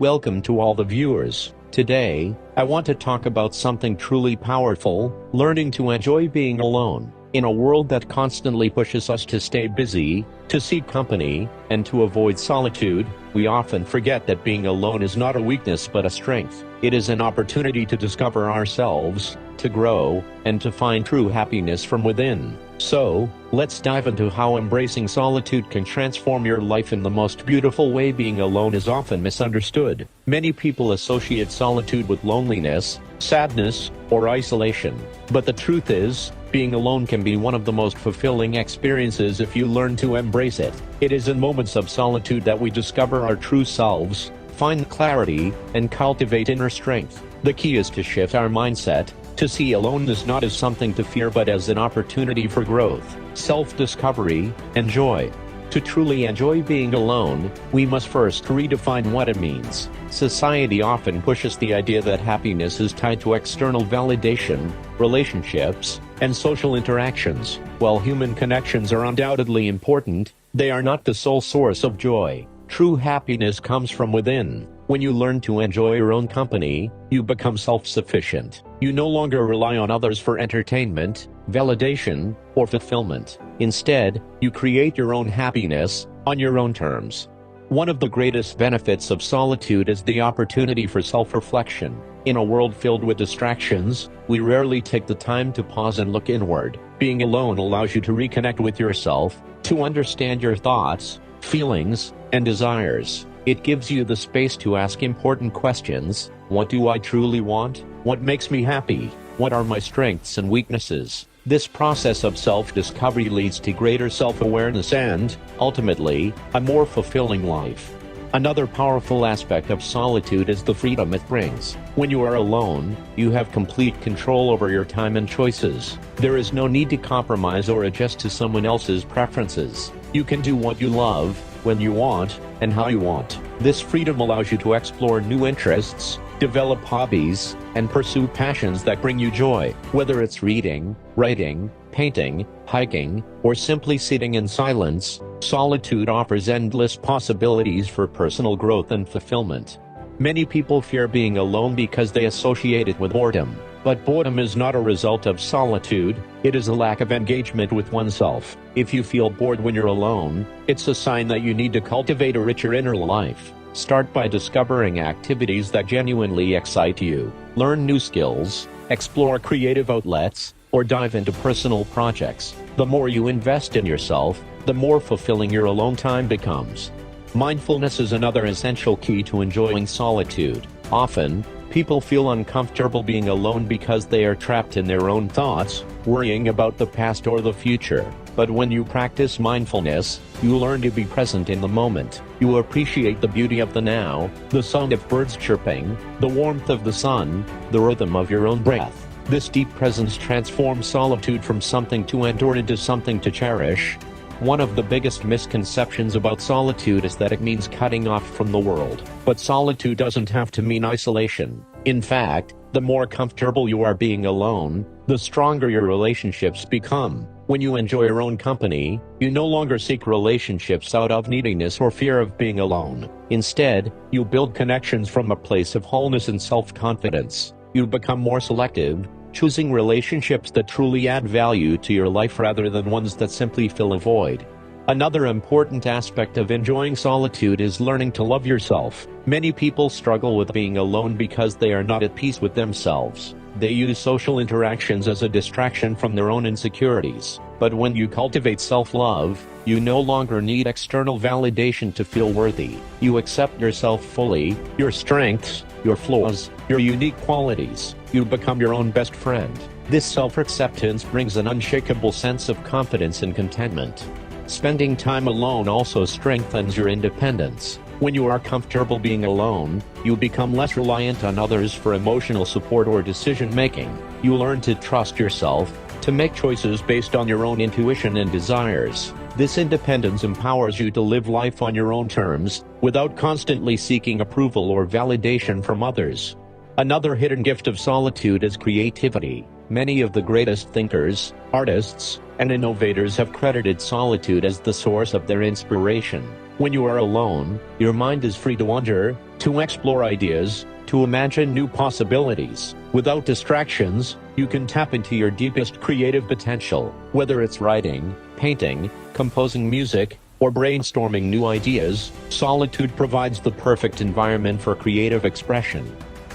Welcome to all the viewers. Today, I want to talk about something truly powerful: learning to enjoy being alone. In a world that constantly pushes us to stay busy, to seek company, and to avoid solitude, we often forget that being alone is not a weakness but a strength. It is an opportunity to discover ourselves, to grow, and to find true happiness from within. So, let's dive into how embracing solitude can transform your life in the most beautiful way. Being alone is often misunderstood. Many people associate solitude with loneliness, sadness, or isolation. But the truth is, being alone can be one of the most fulfilling experiences if you learn to embrace it. It is in moments of solitude that we discover our true selves, find clarity, and cultivate inner strength. The key is to shift our mindset, to see aloneness not as something to fear but as an opportunity for growth, self-discovery, and joy. To truly enjoy being alone, we must first redefine what it means. Society often pushes the idea that happiness is tied to external validation, relationships, and social interactions. While human connections are undoubtedly important, they are not the sole source of joy. True happiness comes from within. When you learn to enjoy your own company, you become self-sufficient. You no longer rely on others for entertainment, validation, or fulfillment. Instead, you create your own happiness, on your own terms. One of the greatest benefits of solitude is the opportunity for self-reflection. In a world filled with distractions, we rarely take the time to pause and look inward. Being alone allows you to reconnect with yourself, to understand your thoughts, feelings, and desires. It gives you the space to ask important questions. What do I truly want? What makes me happy? What are my strengths and weaknesses? This process of self-discovery leads to greater self-awareness and, ultimately, a more fulfilling life. Another powerful aspect of solitude is the freedom it brings. When you are alone, you have complete control over your time and choices. There is no need to compromise or adjust to someone else's preferences. You can do what you love, when you want, and how you want. This freedom allows you to explore new interests, develop hobbies, and pursue passions that bring you joy. Whether it's reading, writing, painting, hiking, or simply sitting in silence, solitude offers endless possibilities for personal growth and fulfillment. Many people fear being alone because they associate it with boredom. But boredom is not a result of solitude, it is a lack of engagement with oneself. If you feel bored when you're alone, it's a sign that you need to cultivate a richer inner life. Start by discovering activities that genuinely excite you. Learn new skills, explore creative outlets, or dive into personal projects. The more you invest in yourself, the more fulfilling your alone time becomes. Mindfulness is another essential key to enjoying solitude. Often, people feel uncomfortable being alone because they are trapped in their own thoughts, worrying about the past or the future. But when you practice mindfulness, you learn to be present in the moment. You appreciate the beauty of the now, the sound of birds chirping, the warmth of the sun, the rhythm of your own breath. This deep presence transforms solitude from something to endure into something to cherish. One of the biggest misconceptions about solitude is that it means cutting off from the world. But solitude doesn't have to mean isolation. In fact, the more comfortable you are being alone, the stronger your relationships become. When you enjoy your own company, you no longer seek relationships out of neediness or fear of being alone. Instead, you build connections from a place of wholeness and self-confidence. You become more selective, choosing relationships that truly add value to your life rather than ones that simply fill a void. Another important aspect of enjoying solitude is learning to love yourself. Many people struggle with being alone because they are not at peace with themselves. They use social interactions as a distraction from their own insecurities. But when you cultivate self-love, you no longer need external validation to feel worthy. You accept yourself fully, your strengths, your flaws, your unique qualities. You become your own best friend. This self-acceptance brings an unshakable sense of confidence and contentment. Spending time alone also strengthens your independence. When you are comfortable being alone, you become less reliant on others for emotional support or decision-making. You learn to trust yourself, to make choices based on your own intuition and desires. This independence empowers you to live life on your own terms, without constantly seeking approval or validation from others. Another hidden gift of solitude is creativity. Many of the greatest thinkers, artists, and innovators have credited solitude as the source of their inspiration. When you are alone, your mind is free to wander, to explore ideas, to imagine new possibilities. Without distractions, you can tap into your deepest creative potential, whether it's writing, painting, composing music, or brainstorming new ideas. Solitude provides the perfect environment for creative expression.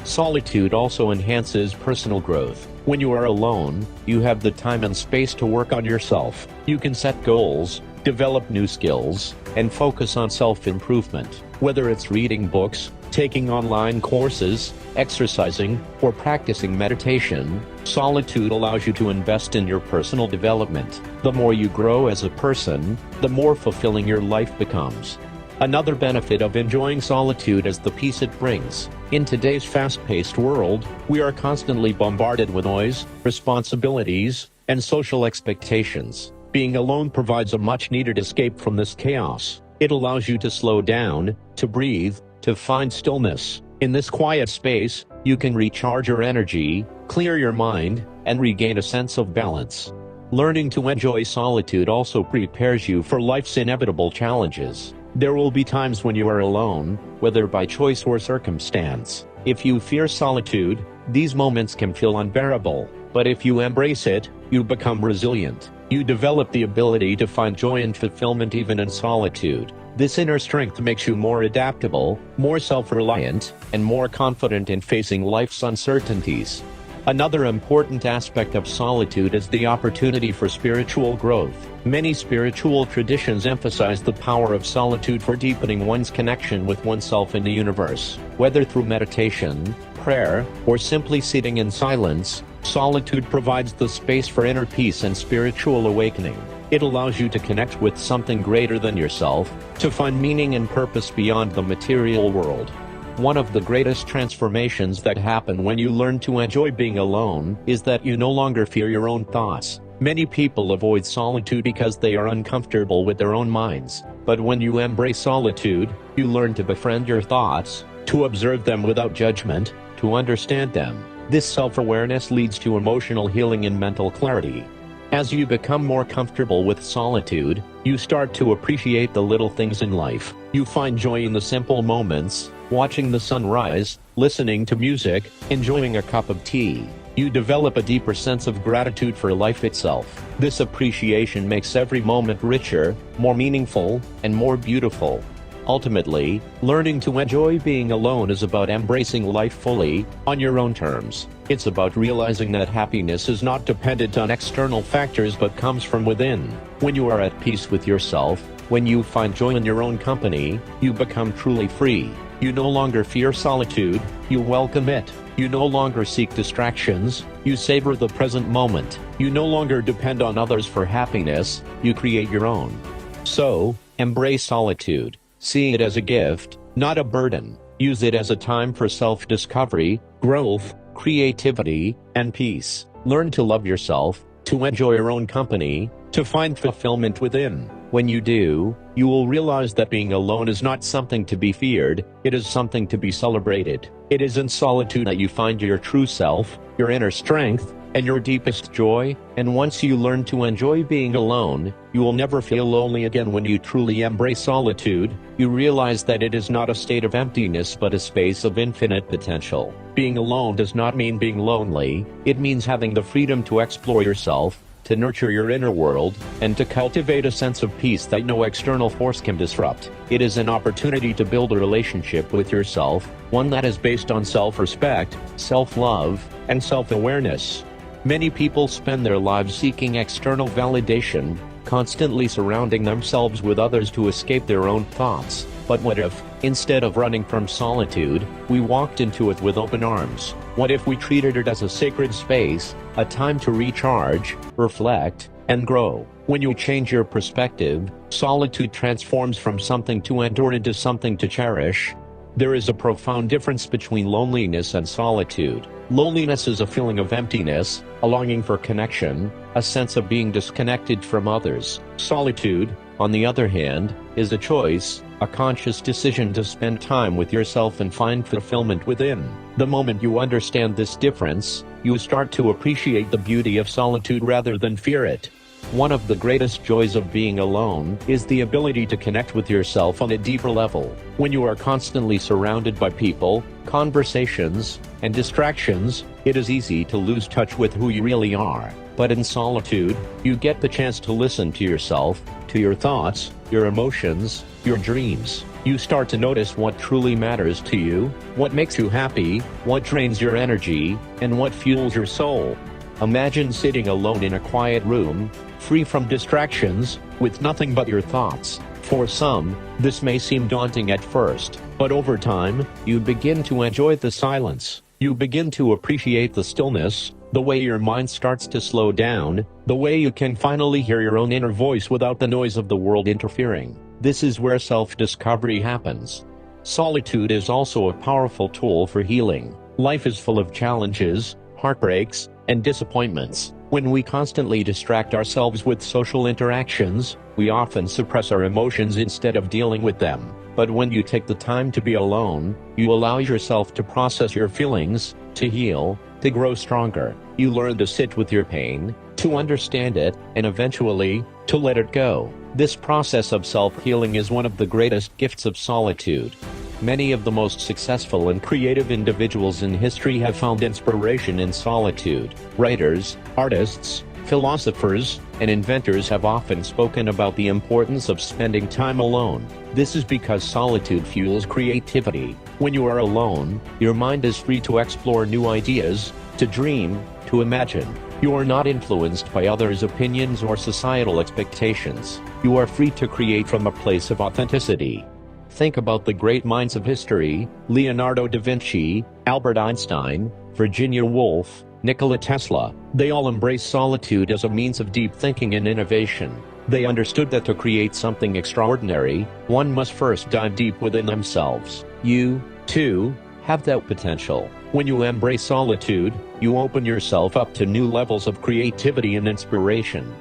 Solitude also enhances personal growth. When you are alone, you have the time and space to work on yourself. You can set goals, develop new skills, and focus on self-improvement. Whether it's reading books, taking online courses, exercising, or practicing meditation, solitude allows you to invest in your personal development. The more you grow as a person, the more fulfilling your life becomes. Another benefit of enjoying solitude is the peace it brings. In today's fast-paced world, we are constantly bombarded with noise, responsibilities, and social expectations. Being alone provides a much-needed escape from this chaos. It allows you to slow down, to breathe, to find stillness. In this quiet space, you can recharge your energy, clear your mind, and regain a sense of balance. Learning to enjoy solitude also prepares you for life's inevitable challenges. There will be times when you are alone, whether by choice or circumstance. If you fear solitude, these moments can feel unbearable. But if you embrace it, you become resilient. You develop the ability to find joy and fulfillment even in solitude. This inner strength makes you more adaptable, more self-reliant, and more confident in facing life's uncertainties. Another important aspect of solitude is the opportunity for spiritual growth. Many spiritual traditions emphasize the power of solitude for deepening one's connection with oneself and the universe. Whether through meditation, prayer, or simply sitting in silence, solitude provides the space for inner peace and spiritual awakening. It allows you to connect with something greater than yourself, to find meaning and purpose beyond the material world. One of the greatest transformations that happen when you learn to enjoy being alone is that you no longer fear your own thoughts. Many people avoid solitude because they are uncomfortable with their own minds. But when you embrace solitude, you learn to befriend your thoughts, to observe them without judgment, to understand them. This self-awareness leads to emotional healing and mental clarity. As you become more comfortable with solitude, you start to appreciate the little things in life. You find joy in the simple moments, watching the sunrise, listening to music, enjoying a cup of tea. You develop a deeper sense of gratitude for life itself. This appreciation makes every moment richer, more meaningful, and more beautiful. Ultimately, learning to enjoy being alone is about embracing life fully, on your own terms. It's about realizing that happiness is not dependent on external factors but comes from within. When you are at peace with yourself, when you find joy in your own company, you become truly free. You no longer fear solitude, you welcome it. You no longer seek distractions, you savor the present moment. You no longer depend on others for happiness, you create your own. So, embrace solitude. See it as a gift, not a burden. Use it as a time for self-discovery, growth, creativity, and peace. Learn to love yourself, to enjoy your own company, to find fulfillment within. When you do, you will realize that being alone is not something to be feared, it is something to be celebrated. It is in solitude that you find your true self, your inner strength, and your deepest joy, and once you learn to enjoy being alone, you will never feel lonely again. When you truly embrace solitude, you realize that it is not a state of emptiness but a space of infinite potential. Being alone does not mean being lonely, it means having the freedom to explore yourself, to nurture your inner world, and to cultivate a sense of peace that no external force can disrupt. It is an opportunity to build a relationship with yourself, one that is based on self-respect, self-love, and self-awareness. Many people spend their lives seeking external validation, constantly surrounding themselves with others to escape their own thoughts. But what if, instead of running from solitude, we walked into it with open arms? What if we treated it as a sacred space, a time to recharge, reflect, and grow? When you change your perspective, solitude transforms from something to endure into something to cherish. There is a profound difference between loneliness and solitude. Loneliness is a feeling of emptiness, a longing for connection, a sense of being disconnected from others. Solitude, on the other hand, is a choice, a conscious decision to spend time with yourself and find fulfillment within. The moment you understand this difference, you start to appreciate the beauty of solitude rather than fear it. One of the greatest joys of being alone is the ability to connect with yourself on a deeper level. When you are constantly surrounded by people, conversations, and distractions, it is easy to lose touch with who you really are. But in solitude, you get the chance to listen to yourself, to your thoughts, your emotions, your dreams. You start to notice what truly matters to you, what makes you happy, what drains your energy, and what fuels your soul. Imagine sitting alone in a quiet room, free from distractions, with nothing but your thoughts. For some, this may seem daunting at first, but over time, you begin to enjoy the silence. You begin to appreciate the stillness, the way your mind starts to slow down, the way you can finally hear your own inner voice without the noise of the world interfering. This is where self-discovery happens. Solitude is also a powerful tool for healing. Life is full of challenges, heartbreaks, and disappointments. When we constantly distract ourselves with social interactions, we often suppress our emotions instead of dealing with them. But when you take the time to be alone, you allow yourself to process your feelings, to heal, to grow stronger. You learn to sit with your pain, to understand it, and eventually, to let it go. This process of self-healing is one of the greatest gifts of solitude. Many of the most successful and creative individuals in history have found inspiration in solitude. Writers, artists, philosophers, and inventors have often spoken about the importance of spending time alone. This is because solitude fuels creativity. When you are alone, your mind is free to explore new ideas, to dream, to imagine. You are not influenced by others' opinions or societal expectations. You are free to create from a place of authenticity. Think about the great minds of history: Leonardo da Vinci, Albert Einstein, Virginia Woolf, Nikola Tesla. They all embraced solitude as a means of deep thinking and innovation. They understood that to create something extraordinary, one must first dive deep within themselves. You, too, have that potential. When you embrace solitude, you open yourself up to new levels of creativity and inspiration.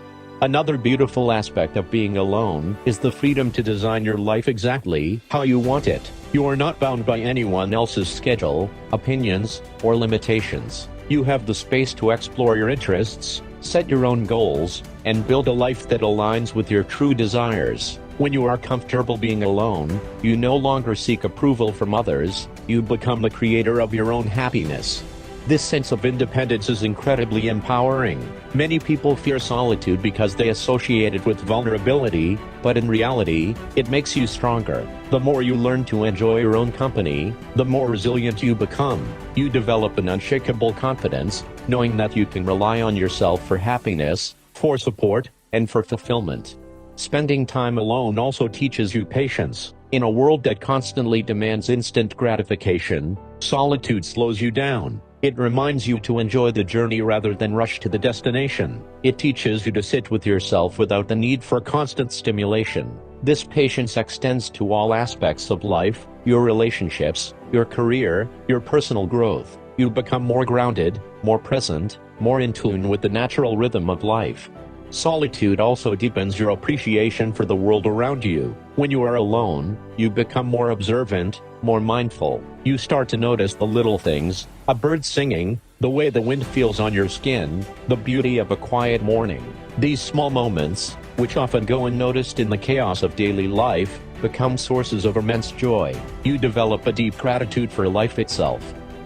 Another beautiful aspect of being alone is the freedom to design your life exactly how you want it. You are not bound by anyone else's schedule, opinions, or limitations. You have the space to explore your interests, set your own goals, and build a life that aligns with your true desires. When you are comfortable being alone, you no longer seek approval from others, you become the creator of your own happiness. This sense of independence is incredibly empowering. Many people fear solitude because they associate it with vulnerability, but in reality, it makes you stronger. The more you learn to enjoy your own company, the more resilient you become. You develop an unshakable confidence, knowing that you can rely on yourself for happiness, for support, and for fulfillment. Spending time alone also teaches you patience. In a world that constantly demands instant gratification, solitude slows you down. It reminds you to enjoy the journey rather than rush to the destination. It teaches you to sit with yourself without the need for constant stimulation. This patience extends to all aspects of life: your relationships, your career, your personal growth. You become more grounded, more present, more in tune with the natural rhythm of life. Solitude also deepens your appreciation for the world around you. When you are alone, you become more observant, more mindful. You start to notice the little things: a bird singing, the way the wind feels on your skin, the beauty of a quiet morning. These small moments, which often go unnoticed in the chaos of daily life, become sources of immense joy. You develop a deep gratitude for life itself.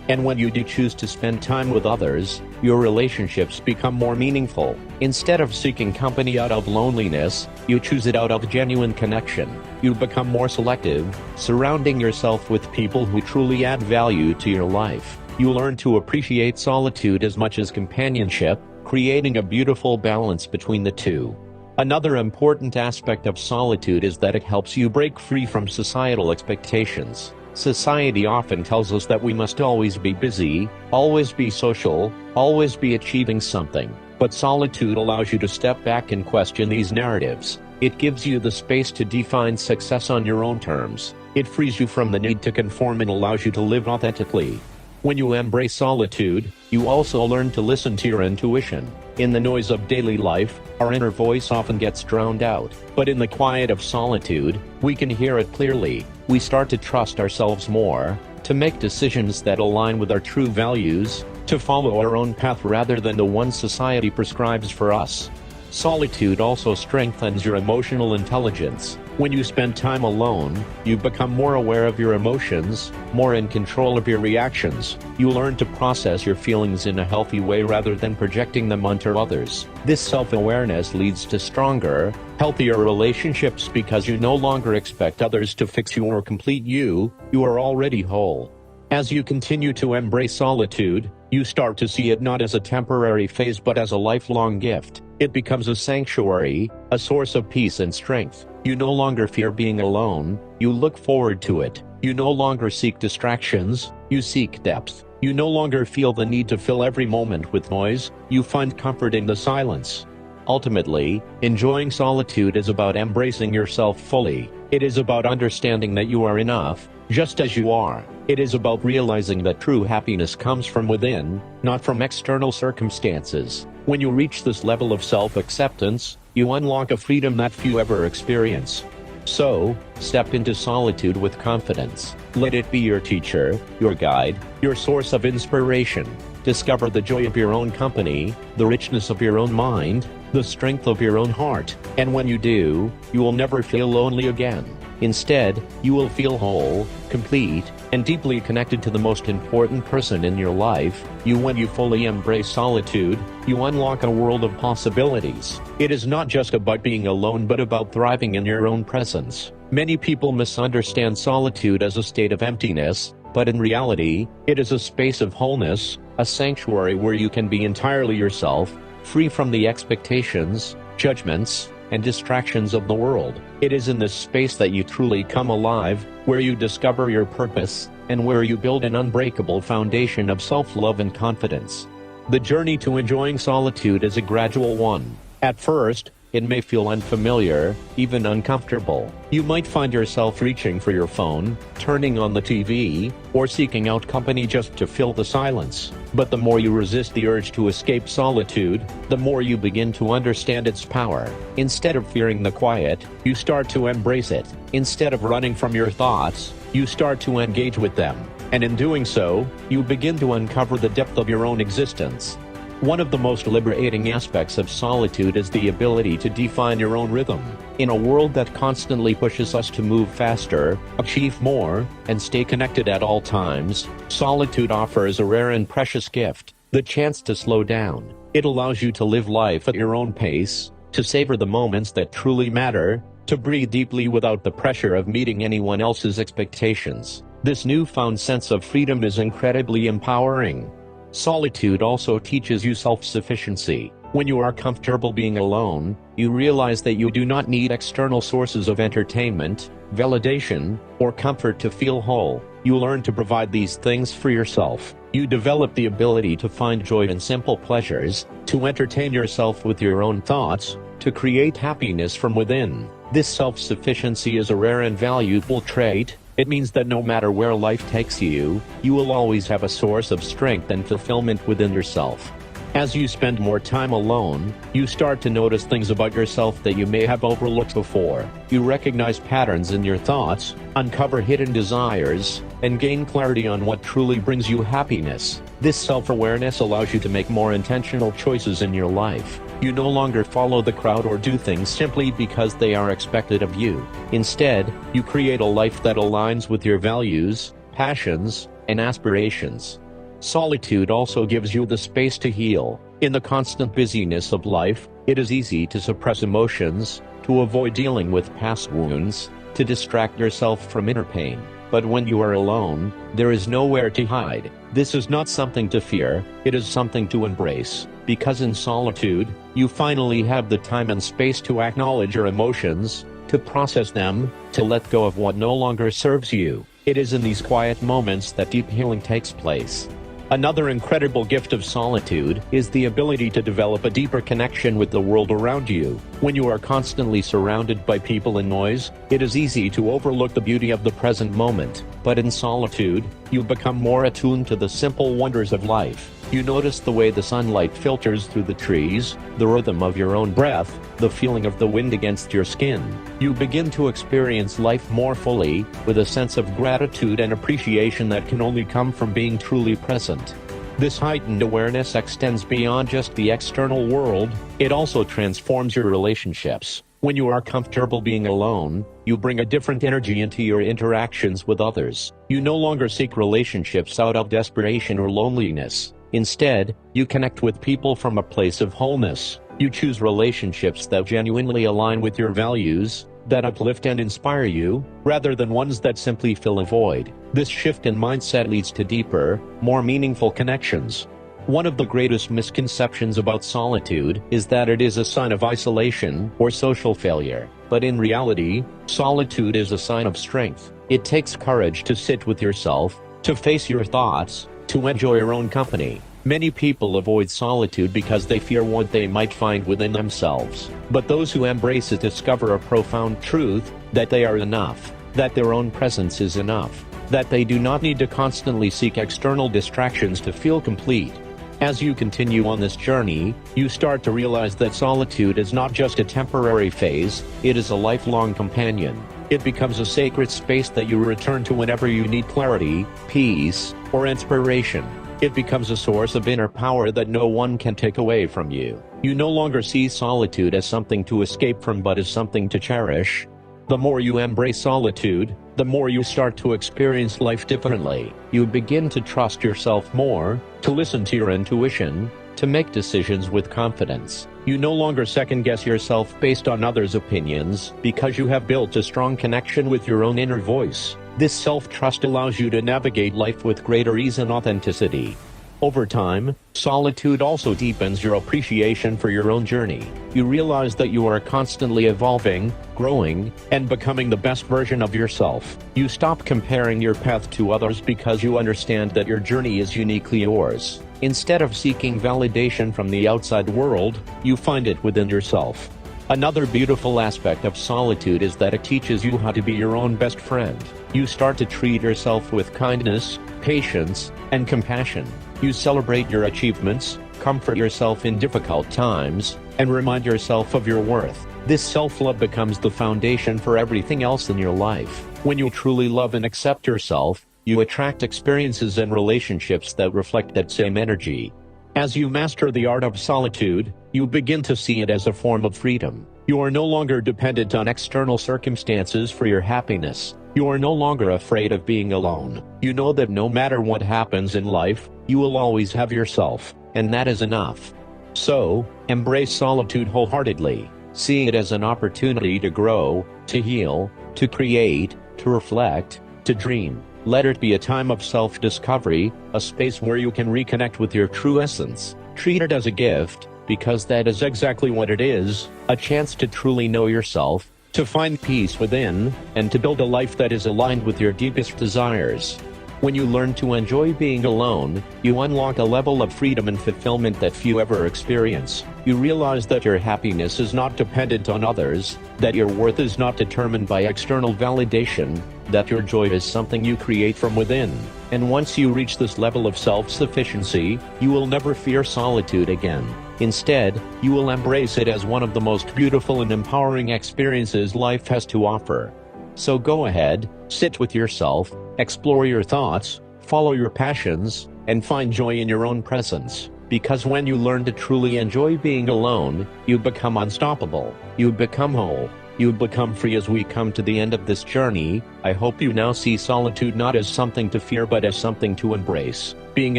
And when you do choose to spend time with others, your relationships become more meaningful. Instead of seeking company out of loneliness, you choose it out of genuine connection. You become more selective, surrounding yourself with people who truly add value to your life. You learn to appreciate solitude as much as companionship, creating a beautiful balance between the two. Another important aspect of solitude is that it helps you break free from societal expectations. Society often tells us that we must always be busy, always be social, always be achieving something. But solitude allows you to step back and question these narratives. It gives you the space to define success on your own terms. It frees you from the need to conform and allows you to live authentically. When you embrace solitude, you also learn to listen to your intuition. In the noise of daily life, our inner voice often gets drowned out. But in the quiet of solitude, we can hear it clearly. We start to trust ourselves more, to make decisions that align with our true values, to follow our own path rather than the one society prescribes for us. Solitude also strengthens your emotional intelligence. When you spend time alone, you become more aware of your emotions, more in control of your reactions. You learn to process your feelings in a healthy way rather than projecting them onto others. This self-awareness leads to stronger, healthier relationships because you no longer expect others to fix you or complete you. You are already whole. As you continue to embrace solitude, you start to see it not as a temporary phase but as a lifelong gift. It becomes a sanctuary, a source of peace and strength. You no longer fear being alone, you look forward to it. You no longer seek distractions, you seek depth. You no longer feel the need to fill every moment with noise, you find comfort in the silence. Ultimately, enjoying solitude is about embracing yourself fully. It is about understanding that you are enough, just as you are. It is about realizing that true happiness comes from within, not from external circumstances. When you reach this level of self-acceptance, you unlock a freedom that few ever experience. So, step into solitude with confidence. Let it be your teacher, your guide, your source of inspiration. Discover the joy of your own company, the richness of your own mind, the strength of your own heart. And when you do, you will never feel lonely again. Instead, you will feel whole, complete, and deeply connected to the most important person in your life, you. When you fully embrace solitude, you unlock a world of possibilities. It is not just about being alone but about thriving in your own presence. Many people misunderstand solitude as a state of emptiness, but in reality, it is a space of wholeness, a sanctuary where you can be entirely yourself, free from the expectations, judgments, and distractions of the world. It is in this space that you truly come alive, where you discover your purpose, and where you build an unbreakable foundation of self-love and confidence. The journey to enjoying solitude is a gradual one. At first, it may feel unfamiliar, even uncomfortable. You might find yourself reaching for your phone, turning on the TV, or seeking out company just to fill the silence. But the more you resist the urge to escape solitude, the more you begin to understand its power. Instead of fearing the quiet, you start to embrace it. Instead of running from your thoughts, you start to engage with them. And in doing so, you begin to uncover the depth of your own existence. One of the most liberating aspects of solitude is the ability to define your own rhythm. In a world that constantly pushes us to move faster, achieve more, and stay connected at all times, solitude offers a rare and precious gift, the chance to slow down. It allows you to live life at your own pace, to savor the moments that truly matter, to breathe deeply without the pressure of meeting anyone else's expectations. This newfound sense of freedom is incredibly empowering. Solitude also teaches you self-sufficiency. When you are comfortable being alone, you realize that you do not need external sources of entertainment, validation, or comfort to feel whole. You learn to provide these things for yourself. You develop the ability to find joy in simple pleasures, to entertain yourself with your own thoughts, to create happiness from within. This self-sufficiency is a rare and valuable trait. It means that no matter where life takes you, you will always have a source of strength and fulfillment within yourself. As you spend more time alone, you start to notice things about yourself that you may have overlooked before. You recognize patterns in your thoughts, uncover hidden desires, and gain clarity on what truly brings you happiness. This self-awareness allows you to make more intentional choices in your life. You no longer follow the crowd or do things simply because they are expected of you. Instead, you create a life that aligns with your values, passions, and aspirations. Solitude also gives you the space to heal. In the constant busyness of life, it is easy to suppress emotions, to avoid dealing with past wounds, to distract yourself from inner pain. But when you are alone, there is nowhere to hide. This is not something to fear, it is something to embrace. Because in solitude, you finally have the time and space to acknowledge your emotions, to process them, to let go of what no longer serves you. It is in these quiet moments that deep healing takes place. Another incredible gift of solitude is the ability to develop a deeper connection with the world around you. When you are constantly surrounded by people and noise, it is easy to overlook the beauty of the present moment. But in solitude, you become more attuned to the simple wonders of life. You notice the way the sunlight filters through the trees, the rhythm of your own breath, the feeling of the wind against your skin. You begin to experience life more fully, with a sense of gratitude and appreciation that can only come from being truly present. This heightened awareness extends beyond just the external world, it also transforms your relationships. When you are comfortable being alone, you bring a different energy into your interactions with others. You no longer seek relationships out of desperation or loneliness. Instead, you connect with people from a place of wholeness. You choose relationships that genuinely align with your values, that uplift and inspire you, rather than ones that simply fill a void. This shift in mindset leads to deeper, more meaningful connections. One of the greatest misconceptions about solitude is that it is a sign of isolation or social failure. But in reality, solitude is a sign of strength. It takes courage to sit with yourself, to face your thoughts, to enjoy your own company. Many people avoid solitude because they fear what they might find within themselves. But those who embrace it discover a profound truth, that they are enough, that their own presence is enough, that they do not need to constantly seek external distractions to feel complete. As you continue on this journey, you start to realize that solitude is not just a temporary phase, it is a lifelong companion. It becomes a sacred space that you return to whenever you need clarity, peace, or inspiration. It becomes a source of inner power that no one can take away from you. You no longer see solitude as something to escape from but as something to cherish. The more you embrace solitude, the more you start to experience life differently. You begin to trust yourself more, to listen to your intuition, to make decisions with confidence. You no longer second-guess yourself based on others' opinions, because you have built a strong connection with your own inner voice. This self-trust allows you to navigate life with greater ease and authenticity. Over time, solitude also deepens your appreciation for your own journey. You realize that you are constantly evolving, growing, and becoming the best version of yourself. You stop comparing your path to others because you understand that your journey is uniquely yours. Instead of seeking validation from the outside world, you find it within yourself. Another beautiful aspect of solitude is that it teaches you how to be your own best friend. You start to treat yourself with kindness, patience, and compassion. You celebrate your achievements, comfort yourself in difficult times, and remind yourself of your worth. This self-love becomes the foundation for everything else in your life. When you truly love and accept yourself, you attract experiences and relationships that reflect that same energy. As you master the art of solitude, you begin to see it as a form of freedom. You are no longer dependent on external circumstances for your happiness. You are no longer afraid of being alone. You know that no matter what happens in life, you will always have yourself, and that is enough. So, embrace solitude wholeheartedly. See it as an opportunity to grow, to heal, to create, to reflect, to dream. Let it be a time of self-discovery, a space where you can reconnect with your true essence. Treat it as a gift, because that is exactly what it is, a chance to truly know yourself, to find peace within, and to build a life that is aligned with your deepest desires. When you learn to enjoy being alone, you unlock a level of freedom and fulfillment that few ever experience. You realize that your happiness is not dependent on others, that your worth is not determined by external validation, that your joy is something you create from within. And once you reach this level of self-sufficiency, you will never fear solitude again. Instead, you will embrace it as one of the most beautiful and empowering experiences life has to offer. So go ahead, sit with yourself, explore your thoughts, follow your passions, and find joy in your own presence. Because when you learn to truly enjoy being alone, you become unstoppable. You become whole. You become free. As we come to the end of this journey, I hope you now see solitude not as something to fear but as something to embrace. Being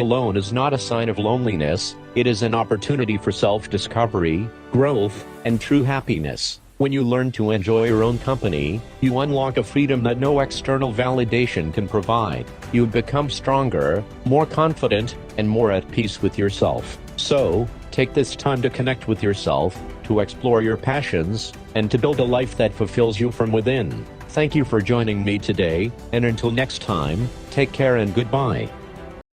alone is not a sign of loneliness, it is an opportunity for self-discovery, growth, and true happiness. When you learn to enjoy your own company, you unlock a freedom that no external validation can provide. You become stronger, more confident, and more at peace with yourself. So, take this time to connect with yourself, to explore your passions, and to build a life that fulfills you from within. Thank you for joining me today, and until next time, take care and goodbye.